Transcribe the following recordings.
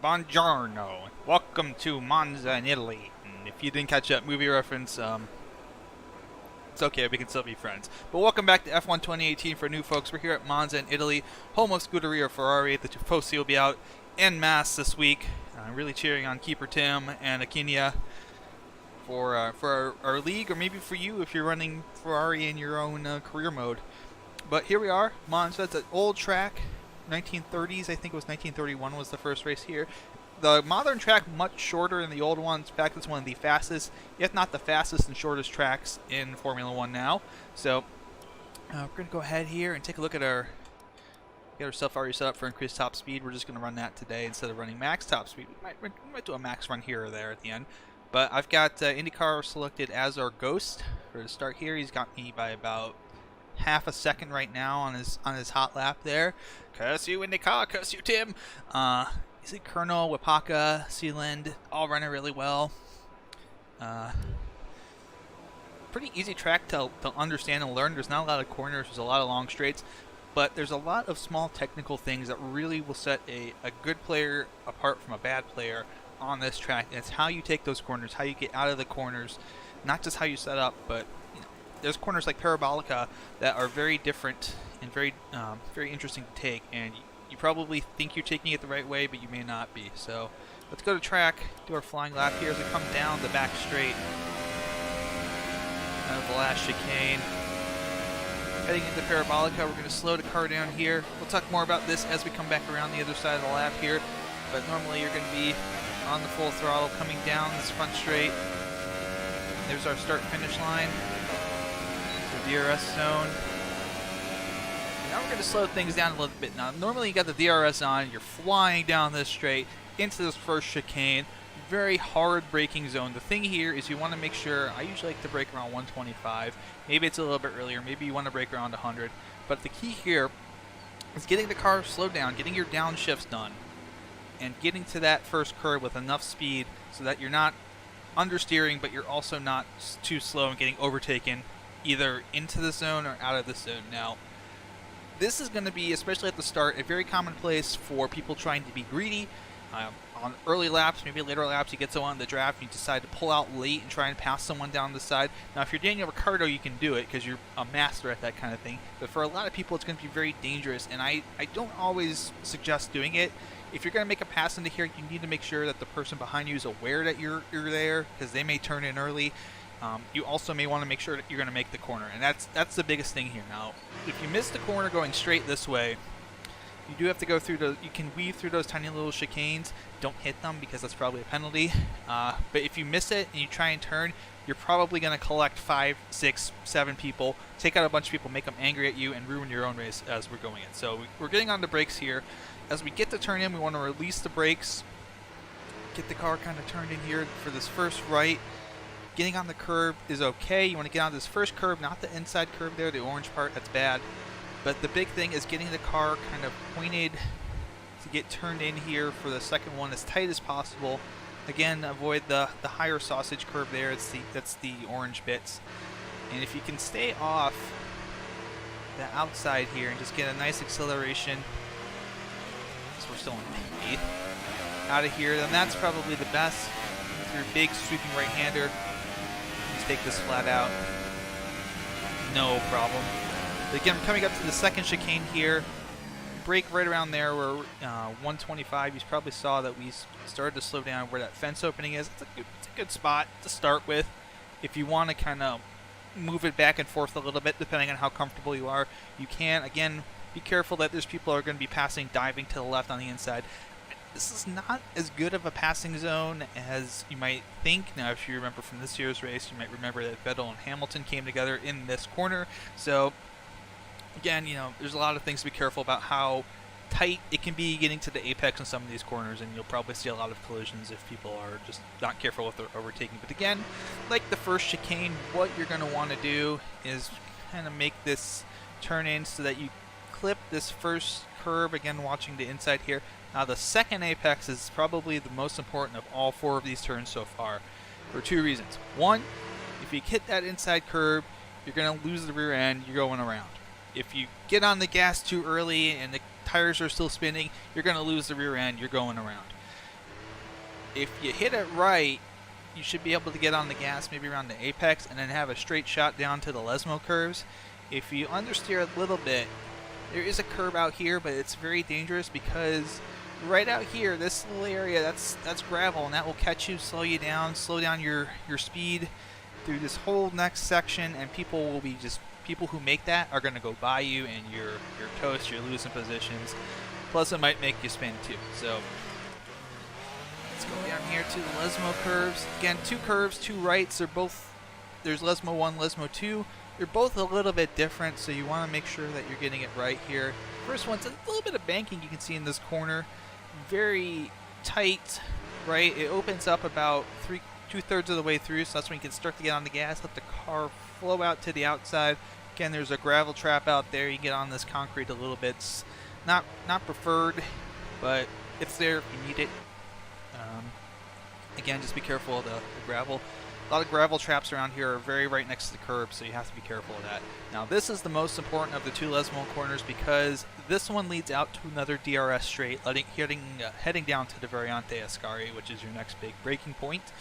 Buongiorno. Welcome to Monza in Italy. And if you didn't catch that movie reference, it's okay, we can still be friends. But welcome back to F1 2018 for new folks. We're here at Monza in Italy, home of Scuderia Ferrari. The Tifosi will be out en masse this week. Really cheering on Keeper Tim and Akinia for our league, or maybe for you if you're running Ferrari in your own career mode. But here we are, Monza. It's an old track. 1930s, I think it was 1931 was the first race here. The modern track much shorter than the old ones. In fact, it's one of the fastest, if not the fastest and shortest tracks in Formula One now. So we're going to go ahead here and take a look at get our stuff already set up for increased top speed. We're just going to run that today instead of running max top speed. We might do a max run here or there at the end. But I've got IndyCar selected as our ghost for the start here. He's got me by about half a second right now on his hot lap there. Curse you IndyCar, curse you Tim. You see Colonel, Wapaka, Sealand, all running really well. Pretty easy track to understand and learn. There's not a lot of corners, there's a lot of long straights, but there's a lot of small technical things that really will set a good player apart from a bad player on this track. And it's how you take those corners, how you get out of the corners, not just how you set up, but there's corners like Parabolica that are very different and very interesting to take, and you probably think you're taking it the right way, but you may not be. So let's go to track, do our flying lap here as we come down the back straight out of the last chicane. Heading into Parabolica, we're going to slow the car down here. We'll talk more about this as we come back around the other side of the lap here, but normally you're going to be on the full throttle coming down this front straight. There's our start-finish line. DRS zone. Now we're going to slow things down a little bit. Now, normally you got the DRS on, you're flying down this straight into this first chicane. Very hard braking zone. The thing here is you want to make sure, I usually like to brake around 125. Maybe it's a little bit earlier. Maybe you want to brake around 100. But the key here is getting the car slowed down, getting your downshifts done, and getting to that first curve with enough speed so that you're not understeering, but you're also not too slow and getting overtaken either into the zone or out of the zone. Now, this is going to be, especially at the start, a very common place for people trying to be greedy. On early laps, maybe later laps, you get someone in the draft and you decide to pull out late and try and pass someone down the side. Now, if you're Daniel Ricciardo, you can do it because you're a master at that kind of thing. But for a lot of people, it's going to be very dangerous, and I don't always suggest doing it. If you're going to make a pass into here, you need to make sure that the person behind you is aware that you're there, because they may turn in early. You also may want to make sure that you're going to make the corner, and that's the biggest thing here. Now, if you miss the corner going straight this way, you do have to go through you can weave through those tiny little chicanes. Don't hit them because that's probably a penalty. But if you miss it and you try and turn, you're probably going to collect 5, 6, 7 people, take out a bunch of people, make them angry at you, and ruin your own race as we're going in. So we're getting on the brakes here. As we get to turn in, we want to release the brakes, get the car kind of turned in here for this first right. Getting on the curb is okay. You want to get on this first curb, not the inside curb there, the orange part, that's bad. But the big thing is getting the car kind of pointed to get turned in here for the second one as tight as possible. Again, avoid the higher sausage curve there. That's the orange bits. And if you can stay off the outside here and just get a nice acceleration, so we're still in 8th, out of here, then that's probably the best. With your big sweeping right-hander, just take this flat out, no problem. But again, coming up to the second chicane here, brake right around there where 125. You probably saw that we started to slow down where that fence opening is. It's a good spot to start with. If you want to kind of move it back and forth a little bit, depending on how comfortable you are, you can. Again, be careful that there's people who are going to be passing, diving to the left on the inside. This is not as good of a passing zone as you might think. Now, if you remember from this year's race, you might remember that Vettel and Hamilton came together in this corner. So, again, there's a lot of things to be careful about how tight it can be getting to the apex in some of these corners, and you'll probably see a lot of collisions if people are just not careful with their overtaking. But again, like the first chicane, what you're going to want to do is kind of make this turn in so that you clip this first curb, again watching the inside here. Now the second apex is probably the most important of all 4 of these turns so far for 2 reasons. One, if you hit that inside curb, you're going to lose the rear end, you're going around. If you get on the gas too early and the tires are still spinning, you're going to lose the rear end, you're going around. if you hit it right, you should be able to get on the gas maybe around the apex and then have a straight shot down to the Lesmo curves. If you understeer a little bit, there is a curve out here, but it's very dangerous because right out here, this little area, that's gravel, and that will catch you, slow you down, slow down your speed through this whole next section, and people will be people who make that are going to go by you, and you're toast, you're losing positions. Plus, it might make you spin too. So let's go down here to the Lesmo curves. Again, 2 curves, 2 rights. There's Lesmo 1, Lesmo 2. They're both a little bit different, so you want to make sure that you're getting it right here. First one's a little bit of banking you can see in this corner. Very tight, right? It opens up about 2/3 of the way through, so that's when you can start to get on the gas, let the car flow out to the outside. Again, there's a gravel trap out there. You get on this concrete a little bit. It's not preferred, but it's there if you need it. Again, just be careful of the gravel. A lot of gravel traps around here are very right next to the curb, so you have to be careful of that. Now, this is the most important of the 2 Lesmo corners because this one leads out to another DRS straight, heading down to the Variante Ascari, which is your next big braking point.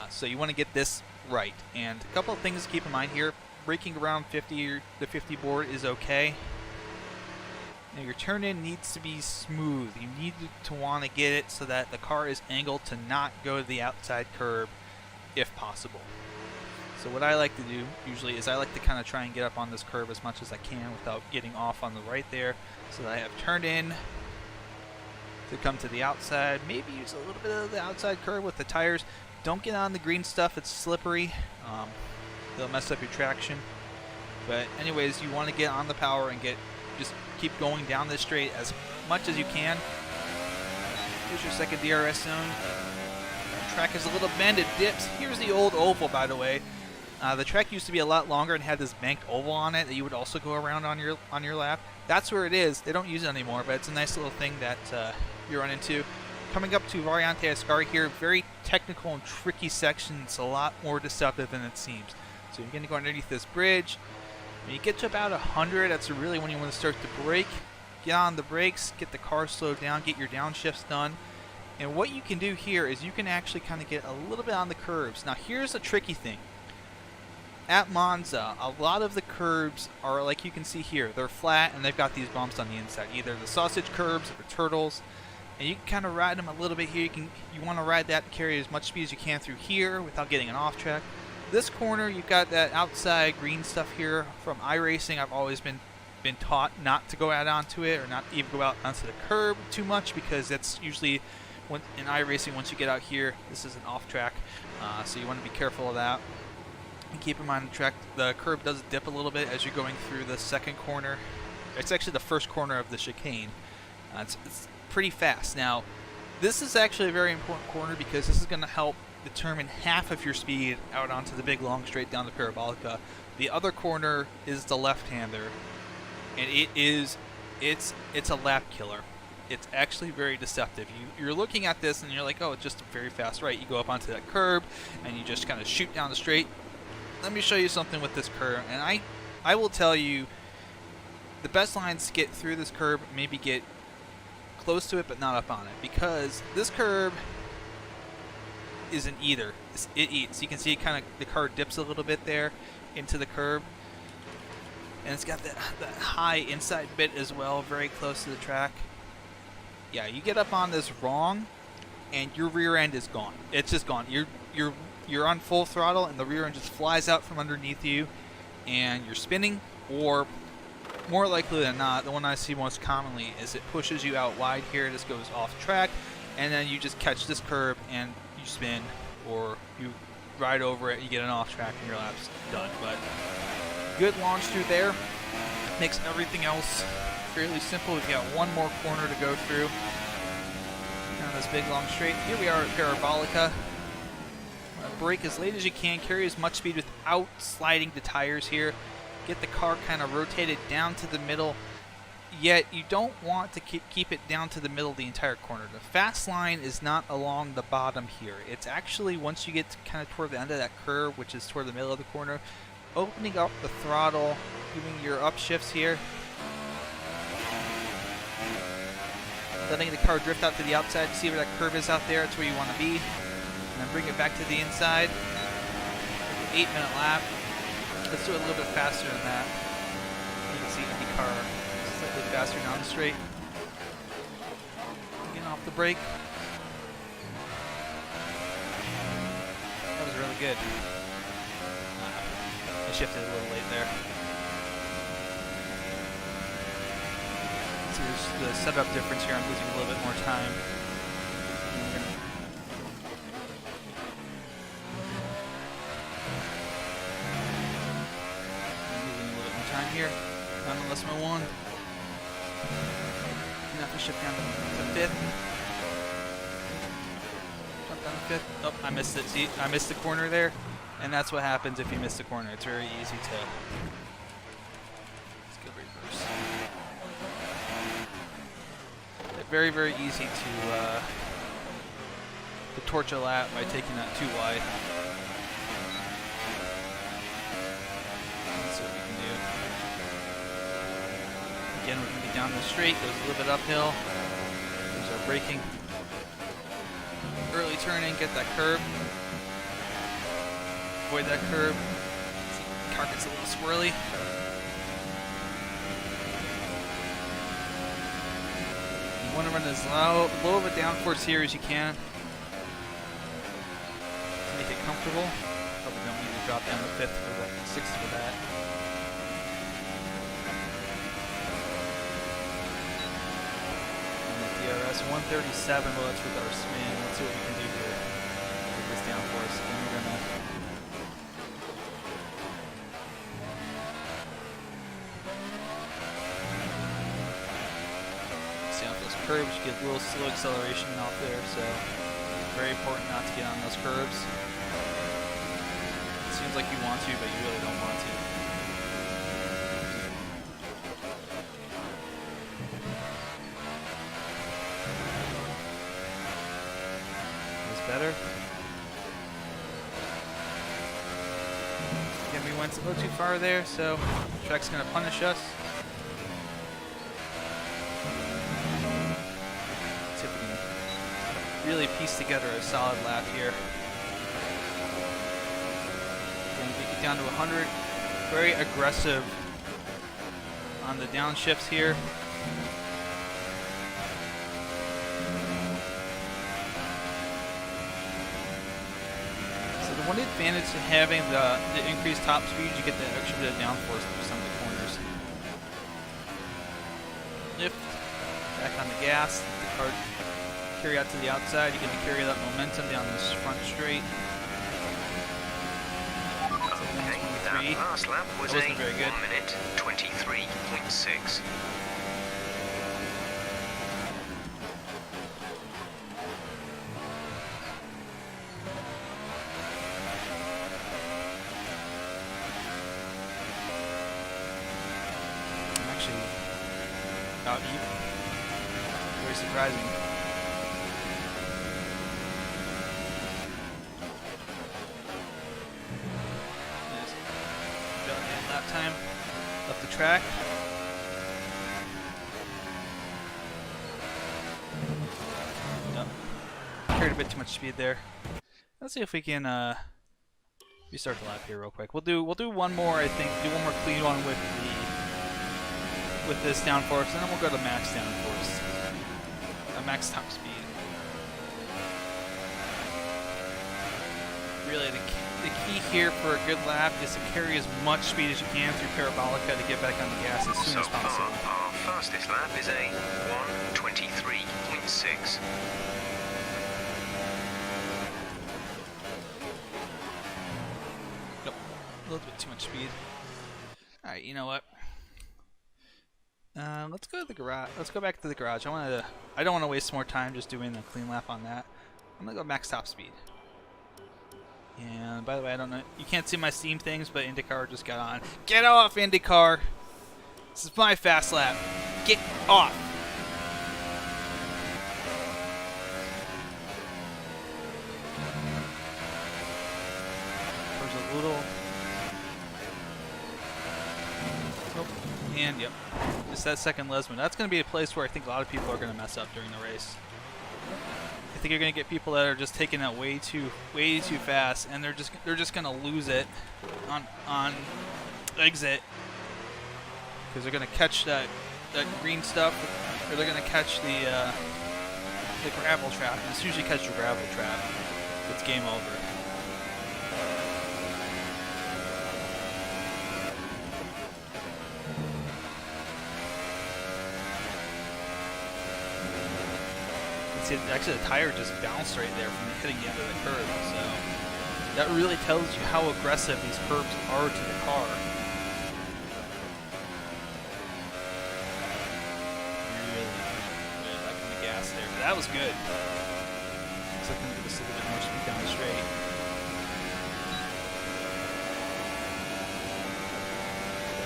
So you want to get this right. And a couple of things to keep in mind here. Braking around 50, or the 50 board is okay. Now, your turn-in needs to be smooth. You need to want to get it so that the car is angled to not go to the outside curb if possible. So what I like to do usually is I like to kind of try and get up on this curve as much as I can without getting off on the right there, so that I have turned in to come to the outside. Maybe use a little bit of the outside curve with the tires. Don't get on the green stuff, it's slippery. They'll mess up your traction. But anyways, you want to get on the power and just keep going down this straight as much as you can. Here's your second DRS zone. The track is a little bend, it dips. Here's the old oval, by the way. The track used to be a lot longer and had this banked oval on it that you would also go around on your lap. That's where it is. They don't use it anymore, but it's a nice little thing that you run into. Coming up to Variante Ascari here, very technical and tricky section. It's a lot more deceptive than it seems. So you're going to go underneath this bridge. When you get to about 100, that's really when you want to start to brake. Get on the brakes, get the car slowed down, get your downshifts done. And what you can do here is you can actually kind of get a little bit on the curves. Now here's a tricky thing. At Monza, a lot of the curbs are like you can see here. They're flat and they've got these bumps on the inside. Either the sausage curbs or turtles. And you can kind of ride them a little bit here. You want to ride that and carry as much speed as you can through here without getting an off track. This corner, you've got that outside green stuff here. From iRacing, I've always been taught not to go out onto it or not even go out onto the curb too much, because that's usually in iRacing, once you get out here, this is an off track. So you want to be careful of that. And keep in mind the curb does dip a little bit as you're going through the second corner. It's actually the first corner of the chicane. It's pretty fast. Now, this is actually a very important corner because this is going to help determine half of your speed out onto the big long straight down the Parabolica. The other corner is the left-hander, and it's a lap killer. It's actually very deceptive. You're looking at this and you're like, oh, it's just a very fast right. You go up onto that curb and you just kind of shoot down the straight. Let me show you something with this curb, and I will tell you the best lines to get through this curb, maybe get close to it but not up on it, because this curb isn't either. It eats. You can see kind of the car dips a little bit there into the curb, and it's got that high inside bit as well, very close to the track. Yeah, you get up on this wrong and your rear end is gone. It's just gone. You're on full throttle and the rear end just flies out from underneath you and you're spinning, or more likely than not, the one I see most commonly is it pushes you out wide here, this goes off track, and then you just catch this curb and you spin, or you ride over it, you get an off track and your lap's done. But good launch through there, makes everything else fairly simple. We've got one more corner to go through down this big long straight. Here we are at Parabolica. Brake as late as you can, carry as much speed without sliding the tires here. Get the car kind of rotated down to the middle, yet you don't want to keep it down to the middle the entire corner. The fast line is not along the bottom here. It's actually once you get to kind of toward the end of that curve, which is toward the middle of the corner, opening up the throttle, doing your upshifts here. letting the car drift out to the outside to see where that curve is out there. That's where you want to be. And then bring it back to the inside. 8-minute lap. Let's do it a little bit faster than that. You can see IndyCar slightly faster down the straight. Getting off the brake. That was really good. I shifted a little late there. See, there's the setup difference here. I'm losing a little bit more time. Here, down to less than 1. Enough to shift down to 5th. Jump down to 5th. Oh, I missed it. See, I missed the corner there, and that's what happens if you miss the corner. It's very easy to. Let's go reverse. Very, very easy to torch a lap by taking that too wide. Again, we're going to be down the straight, goes a little bit uphill. There's our braking. Early turning, get that curb. Avoid that curb. See, the car gets a little swirly. You want to run as low of a downforce here as you can to make it comfortable. Probably don't need to drop down to 5th or 6th for that. DRS 137, well that's with our spin. Let's see what we can do here with this downforce. And we're gonna see off those curbs. You get a little slow acceleration off there, so very important not to get on those curbs. It seems like you want to, but you really don't want to. Better. Again, we went a little too far there, so the track's going to punish us. Let's see if we can really piece together a solid lap here. Again, we get down to 100. Very aggressive on the downshifts here. One advantage to having the increased top speed, you get the extra bit of downforce through some of the corners. Lift, back on the gas, the car carry out to the outside. You get to carry that momentum down this front straight. Okay, that last lap was that wasn't very good. 1 minute 23.6. About even. Very surprising. Just lap time up the track. Nope. Carried a bit too much speed there. Let's see if we can restart the lap here real quick. We'll do one more, I think. Do one more clean one with this downforce, and then we'll go to max downforce. Max top speed. Really, the key here for a good lap is to carry as much speed as you can through Parabolica to get back on the gas as soon as possible. Our fastest lap is a 1:23.6. Nope, a little bit too much speed. All right, you know what? Let's go to the garage. Let's go back to the garage. I don't want to waste more time just doing a clean lap on that. I'm gonna go max top speed. And by the way, I don't know. You can't see my Steam things, but IndyCar just got on. Get off, IndyCar! This is my fast lap. Get off! There's a little. Oh, and yep. It's that second Lesmo. That's going to be a place where I think a lot of people are going to mess up during the race. I think you're going to get people that are just taking that way too fast, and they're just going to lose it on exit because they're going to catch that green stuff, or they're going to catch the gravel trap. And as soon as you catch the gravel trap, it's game over. See, actually the tire just bounced right there from hitting the end of the curb, so that really tells you how aggressive these curbs are to the car. Really back on the gas there, but that was good. Looks like I'm going to give us a little bit more speed down the straight.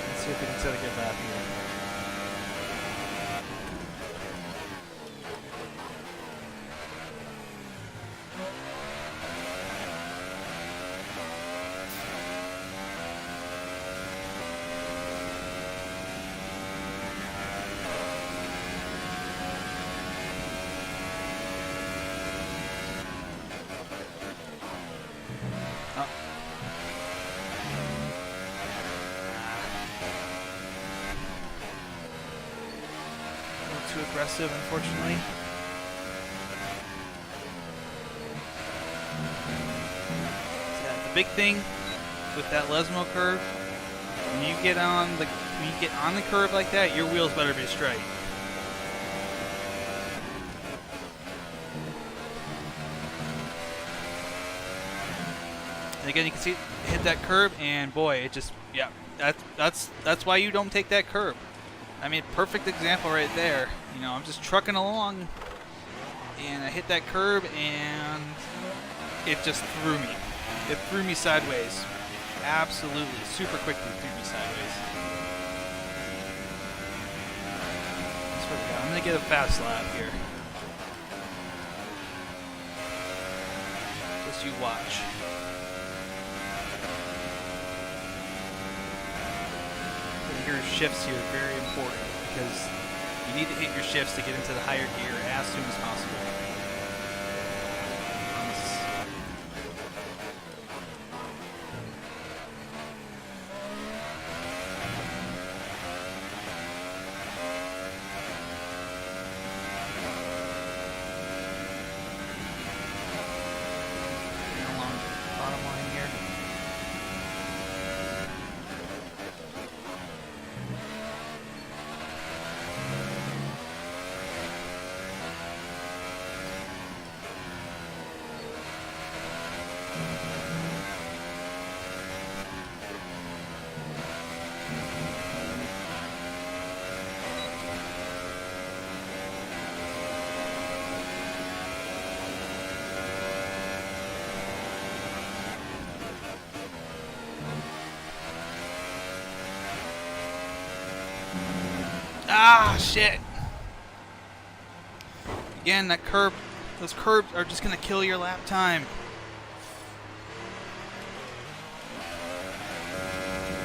Let's see if we can set a good lap here. Too aggressive, unfortunately. So yeah, the big thing with that Lesmo curve, when you get on the curve like that, your wheels better be straight. And again, you can see it hit that curve, and boy, it just, yeah, that's why you don't take that curve. I mean, perfect example right there. You know, I'm just trucking along, and I hit that curb, and it just threw me. It threw me sideways. Absolutely, super quickly threw me sideways. That's what we got. I'm gonna get a fast lap here. Just you watch. Your shifts here are very important because you need to hit your shifts to get into the higher gear as soon as possible. Along the bottom line here. Ah, shit. Again, those curbs are just going to kill your lap time.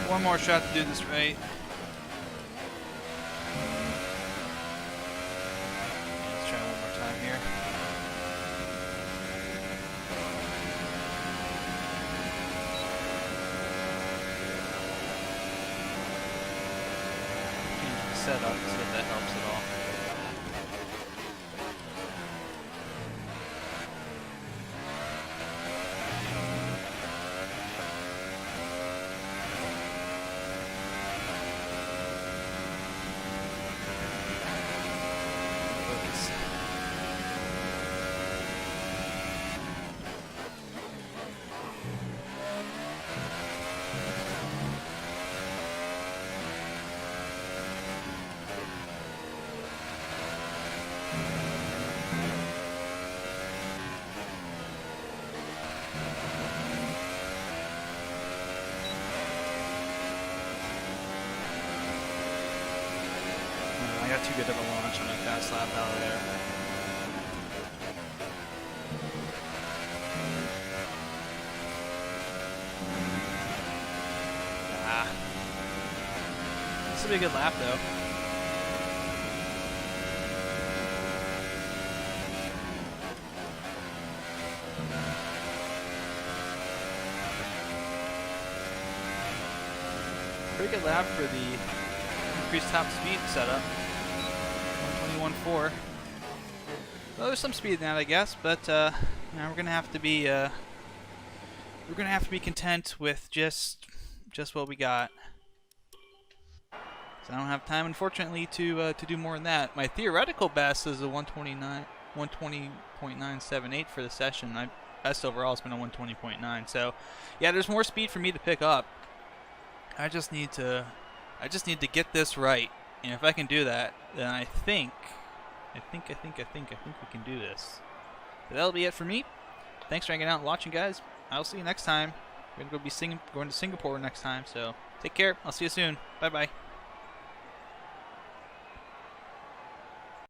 One more shot to do this right. Let's try one more time here. Set up, see if that helps at all. Focus. I got too good of a launch on my fast lap out of there. This will be a good lap though. pretty good lap for the increased top speed setup. 121.4. Well, there's some speed in that, I guess, but now we're gonna have to be content with just what we got. So I don't have time, unfortunately, to do more than that. My theoretical best is a 120.978 for the session. My best overall has been a 120.9. So, yeah, there's more speed for me to pick up. I just need to get this right. And if I can do that, then I think we can do this. But that'll be it for me. Thanks for hanging out and watching, guys. I'll see you next time. We're gonna go be going to Singapore next time. So take care. I'll see you soon. Bye bye.